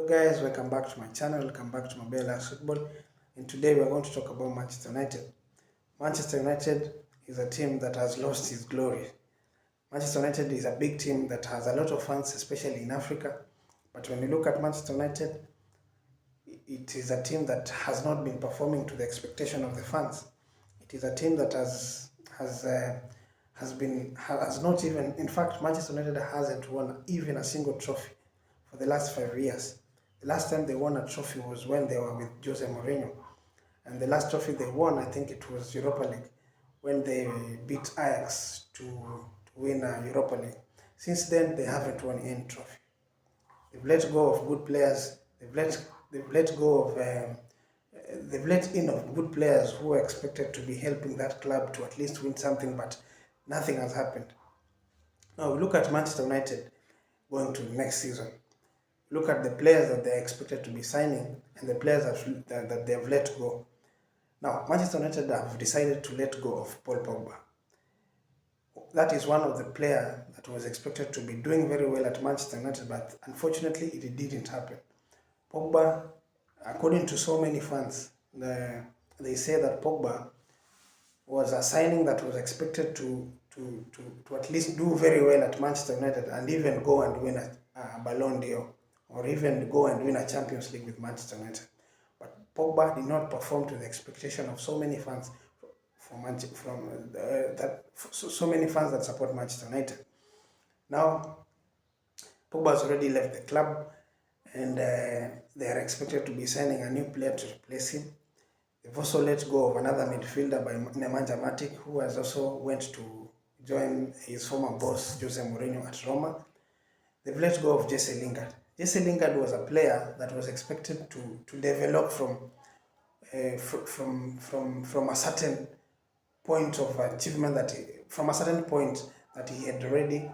Hello guys, welcome back to my channel, welcome back to Mabella Football, and today we are going to talk about Manchester United. Manchester United is a team that has lost its glory. Manchester United is a big team that has a lot of fans, especially in Africa, but when you look at Manchester United, it is a team that has not been performing to the expectation of the fans. It is a team that has not even, in fact, Manchester United hasn't won even a single trophy for the last 5 years. The last time they won a trophy was when they were with Jose Mourinho. And the last trophy they won, I think it was Europa League, when they beat Ajax to win a Europa League. Since then, they haven't won any trophy. They've let go of good players. They've let in of good players who were expected to be helping that club to at least win something, but nothing has happened. Now look at Manchester United going to next season. Look at the players that they're expected to be signing and the players that they have let go. Now, Manchester United have decided to let go of Paul Pogba. That is one of the players that was expected to be doing very well at Manchester United, but unfortunately it didn't happen. Pogba, according to so many fans, they say that Pogba was a signing that was expected to at least do very well at Manchester United and even go and win a Ballon d'Or, or even go and win a Champions League with Manchester United. But Pogba did not perform to the expectation of so many fans so many fans that support Manchester United. Now, Pogba has already left the club, and they are expected to be signing a new player to replace him. They've also let go of another midfielder by Nemanja Matic, who has also went to join his former boss Jose Mourinho at Roma. They've let go of Jesse Lingard. Jesse Lingard was a player that was expected to develop from a certain point of achievement from a certain point that he had already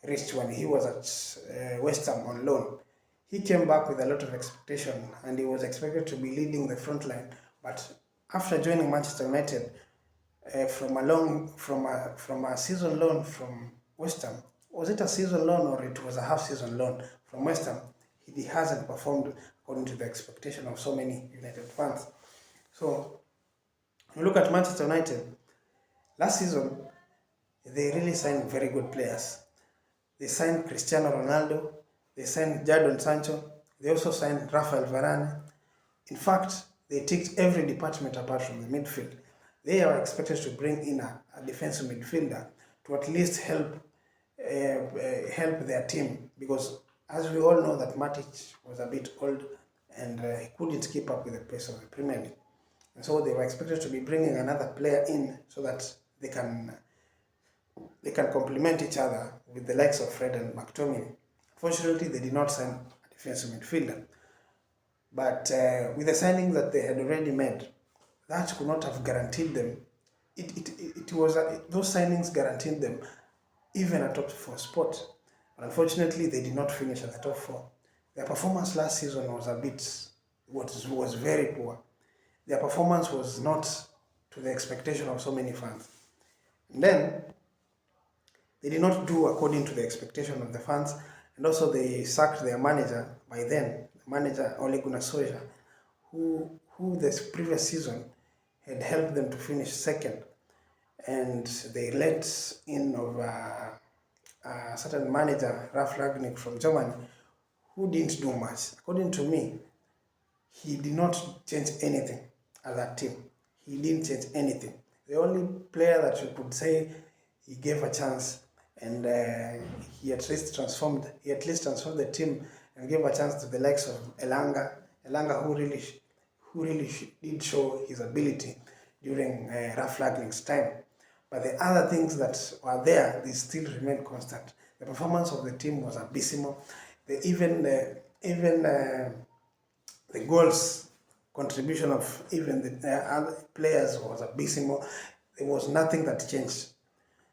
reached when he was at West Ham on loan. He came back with a lot of expectation and he was expected to be leading the front line. But after joining Manchester United from a season loan from West Ham, was it a season loan or it was a half-season loan from West Ham, he hasn't performed according to the expectation of so many United fans. So, when you look at Manchester United, last season, they really signed very good players. They signed Cristiano Ronaldo, they signed Jadon Sancho, they also signed Rafael Varane. In fact, they ticked every department apart from the midfield. They are expected to bring in a defensive midfielder to at least help their team, because as we all know that Matic was a bit old and he couldn't keep up with the pace of the Premier League. And so they were expected to be bringing another player in so that they can complement each other with the likes of Fred and McTominay. Fortunately, they did not sign a defensive midfielder. But with the signings that they had already made, that could not have guaranteed them. Those signings guaranteed them even a top 4 spot. But unfortunately, they did not finish at the top 4. Their performance last season was very poor. Their performance was not to the expectation of so many fans. And then, they did not do according to the expectation of the fans, and also they sacked their manager by then, the manager Ole Gunnar Solskjaer, who this previous season had helped them to finish second, and they let in of a certain manager, Ralf Rangnick from Germany, who didn't do much. According to me, he did not change anything as a team. He didn't change anything. The only player that you could say he gave a chance and he at least transformed the team and gave a chance to the likes of Elanga, who really did show his ability during Ralf Rangnick's time. But the other things that were there, they still remain constant. The performance of the team was abysmal. Even the goals contribution of even the other players was abysmal. There was nothing that changed.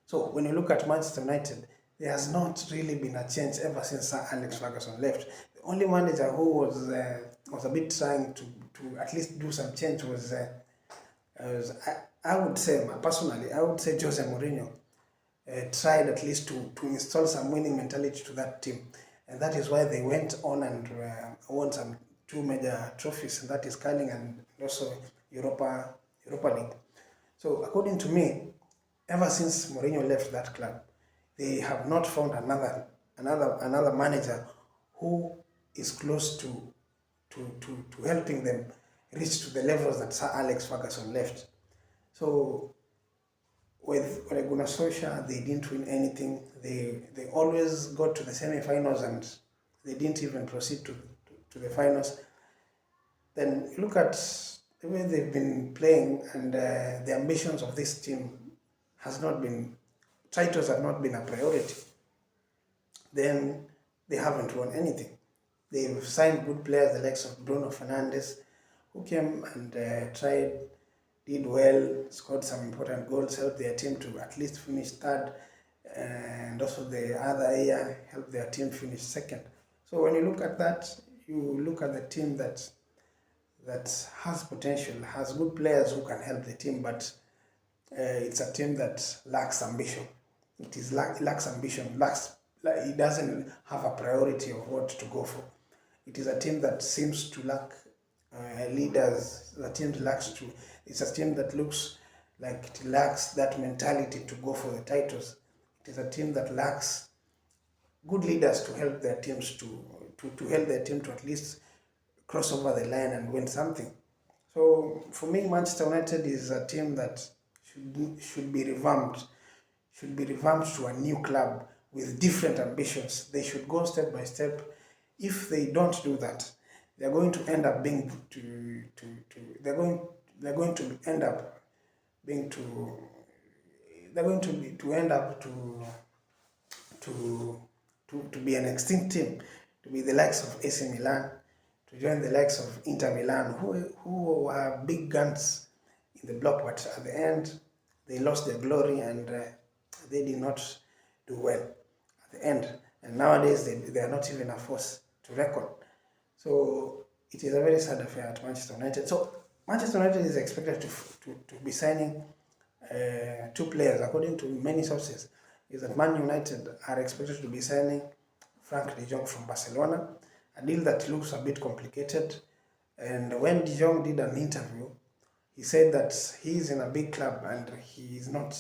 So when you look at Manchester United, there has not really been a change ever since Sir Alex Ferguson left. The only manager who was a bit trying to at least do some change was I would say, personally, I would say Jose Mourinho tried at least to install some winning mentality to that team. And that is why they went on and won some 2 major trophies, and that is Carling and also Europa League. So according to me, ever since Mourinho left that club, they have not found another manager who is close to helping them reach to the levels that Sir Alex Ferguson left. So with Ole Gunnar Solskjaer, they didn't win anything. They always got to the semi-finals and they didn't even proceed to the finals. Then look at the way they've been playing, and the ambitions of this team titles have not been a priority. Then they haven't won anything. They've signed good players, the likes of Bruno Fernandes, who came and did well, scored some important goals, helped their team to at least finish third, and also the other year helped their team finish second. So when you look at that, you look at the team that has potential, has good players who can help the team, but it's a team that lacks ambition. Lacks ambition, it doesn't have a priority of what to go for. It is a team that seems to lack leaders. It's a team that looks like it lacks that mentality to go for the titles. It is a team that lacks good leaders to help their teams to help their team to at least cross over the line and win something. So for me, Manchester United is a team that should be revamped to a new club with different ambitions. They should go step by step. If they don't do that, they're going to end up being they're going to end up being they're going to end up to be an extinct team, to be the likes of AC Milan, to join the likes of Inter Milan, who are big guns in the block, but at the end they lost their glory and they did not do well at the end. And nowadays they are not even a force to reckon. So it is a very sad affair at Manchester United. So Manchester United is expected to be signing 2 players, according to many sources, is that Man United are expected to be signing Frank de Jong from Barcelona, a deal that looks a bit complicated. And when de Jong did an interview, he said that he is in a big club and he is not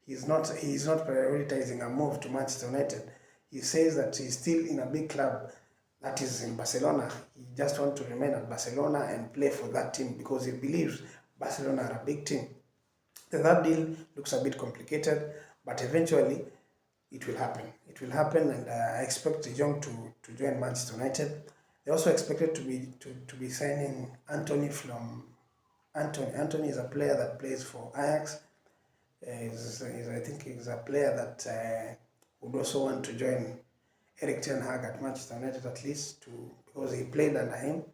prioritizing a move to Manchester United. He says that he's still in a big club, that is in Barcelona. He just wants to remain at Barcelona and play for that team because he believes Barcelona are a big team. Then that deal looks a bit complicated, but eventually it will happen. It will happen, and I expect De Jong to join Manchester United. They also expected to be signing Antony from Antony. Antony is a player that plays for Ajax. I think he's a player that would also want to join Erik ten Hag at Manchester United, at least because he played under him.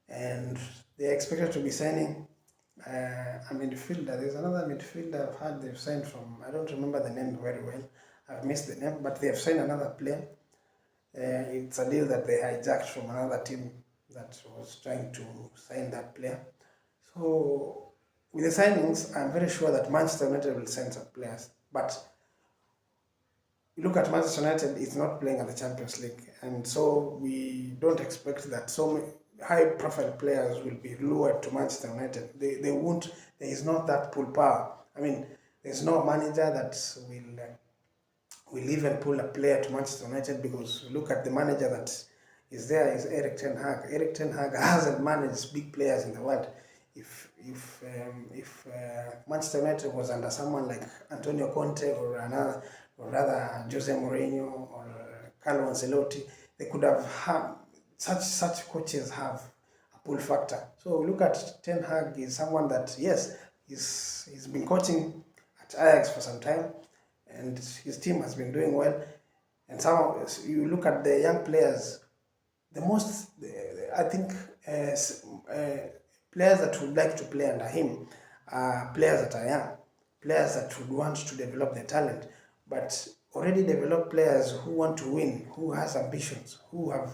And they expected to be signing a midfielder. There's another midfielder I've heard they've signed from, I don't remember the name very well. I've missed the name, but they have signed another player. It's a deal that they hijacked from another team that was trying to sign that player. So with the signings, I'm very sure that Manchester United will sign some players. But you look at Manchester United, it's not playing at the Champions League, and so we don't expect that so many high-profile players will be lured to Manchester United. They won't. There is not that pull power. I mean, there's no manager that will even pull a player to Manchester United, because look at the manager that is there is Erik ten Hag. Erik ten Hag hasn't managed big players in the world. If Manchester United was under someone like Antonio Conte or rather Jose Mourinho or Carlo Ancelotti, they could have had such coaches have a pull factor. So look at Ten Hag is someone that, yes, he's been coaching at Ajax for some time, and his team has been doing well. And you look at the young players, I think players that would like to play under him are players that are young, players that would want to develop their talent, but already developed players who want to win, who has ambitions, who have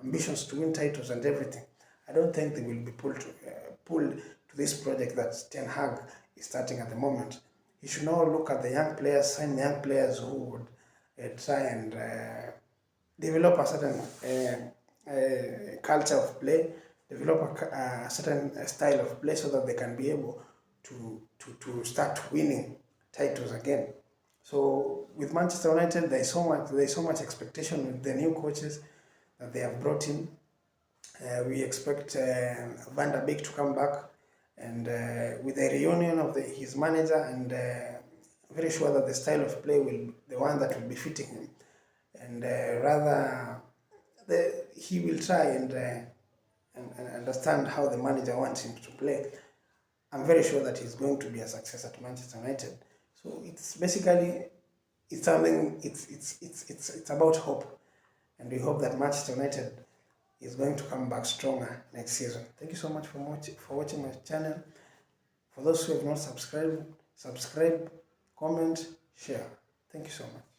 ambitions to win titles and everything. I don't think they will be pulled to this project that Ten Hag is starting at the moment. He should now look at the young players, sign young players who would try and develop a certain culture of play, develop a certain style of play so that they can be able to start winning titles again. So with Manchester United, there is so much expectation with the new coaches that they have brought in. We expect Van der Beek to come back, and with the reunion of his manager, and very sure that the style of play will be the one that will be fitting him, and he will try and understand how the manager wants him to play. I'm very sure that he's going to be a success at Manchester United. So it's basically it's about hope, and we hope that Manchester United is going to come back stronger next season. Thank you so much for watching my channel. For those who have not subscribed, subscribe, comment, share. Thank you so much.